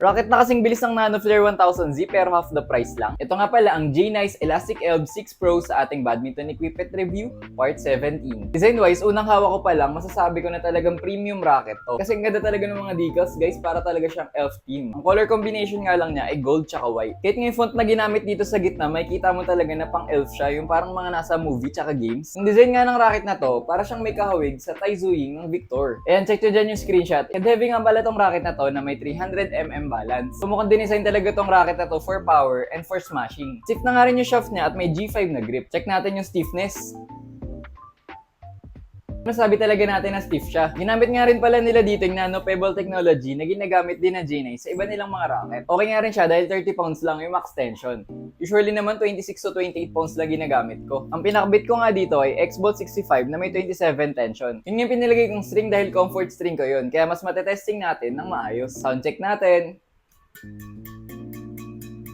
Rocket na kasing bilis ng Nanoflare 1000Z pero half the price lang. Ito nga pala ang J-Nice Elastic Elb 6 Pro sa ating badminton equipment review, part 17. Design-wise, unang hawak ko pa lang, masasabi ko na talagang premium racket to. Kasi ang ganda talaga ng mga decals, guys, para talaga siyang elf theme. Ang color combination nga lang niya ay gold tsaka white. Kahit nga yung font na ginamit dito sa gitna, makikita mo talaga na pang elf siya, yung parang mga nasa movie tsaka games. Ang design nga ng racket na to, para siyang may kahawig sa Taizuing ng Victor. Ayan, check nyo dyan yung screenshot. And heavy nga pala tong racket na to na may 300mm balance. So mukhang dinesign talaga tong racket na to for power and for smashing. Stiff na nga rin yung shaft niya at may G5 na grip. Check natin yung stiffness. Masabi talaga natin na stiff siya. Ginamit nga rin pala nila dito yung nano pebble technology na ginagamit din na J-Nice sa iba nilang mga racket. Okay nga rin siya dahil 30 pounds lang yung max tension. Usually naman 26 to 28 pounds lang ginagamit ko. Ang pinakabit ko nga dito ay X-Bolt 65 na may 27 tension. Yun yung pinilagay kong string dahil comfort string ko yun. Kaya mas matetesting natin ng maayos. Sound check natin.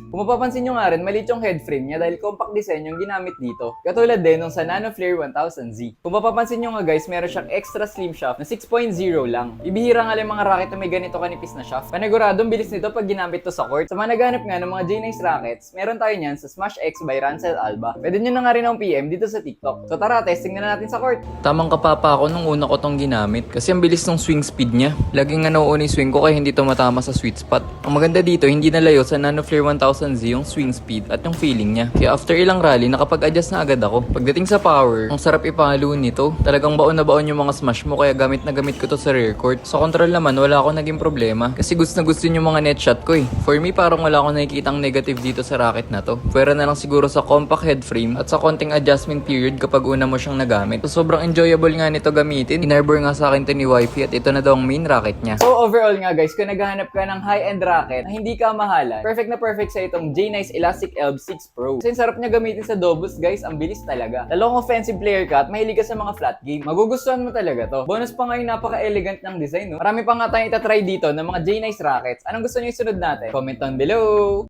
Kung mapapansin nyo nga rin, maliit yung head frame niya dahil compact design yung ginamit dito. Katulad din nung sa Nanoflare 1000Z. Kung mapapansin nyo nga guys, meron siyang extra slim shaft na 6.0 lang. Ibihira nga lang mga racket na may ganito kanipis na shaft. Paniguradong bilis nito pag ginamit to sa court. Sa mga naghanap nga ng mga J-Nice rackets, meron tayo niyan sa Smash X by Rancel Alba. Pwede nyo na nga rin ang PM dito sa TikTok. So tara, testing na natin sa court. Tamang kapapa ako nung una ko tong ginamit kasi ang bilis ng swing speed niya. Laging nga nauuna yung swing ko kaya hindi tumatama sa sweet spot. Ang maganda dito, hindi nalayo sa Nanoflare 1000Z yung swing speed at yung feeling niya. Kaya after ilang rally, nakapag-adjust na agad ako. Pagdating sa power, ang sarap ipalo nito. Talagang baon na baon yung mga smash mo kaya gamit na gamit ko to sa rear court. Sa control naman, wala akong naging problema. Kasi gusto na gusto yung mga net shot ko eh. For me, parang wala akong nakikitang negative dito sa racket na to. Pwera na lang siguro sa compact head frame at sa konting adjustment period kapag una mo siyang nagamit. So sobrang enjoyable nga nito gamitin. Inarbor nga sa akin to ni wifey at ito na daw ang main racket niya. So overall nga guys, kung naghahanap ka ng high-end racket na hindi ka mahalan, perfect na perfect sa itong J-Nice Elastic Elb 6 Pro. Kasi sarap niya gamitin sa doubles guys, ang bilis talaga. Lalo kung offensive player ka at mahilig ka sa mga flat game, magugustuhan mo talaga to. Bonus pa nga yung napaka-elegant ng design, no? Marami pa nga tayong itatry dito ng mga J-Nice rackets. Anong gusto niyo isunod natin? Comment down below!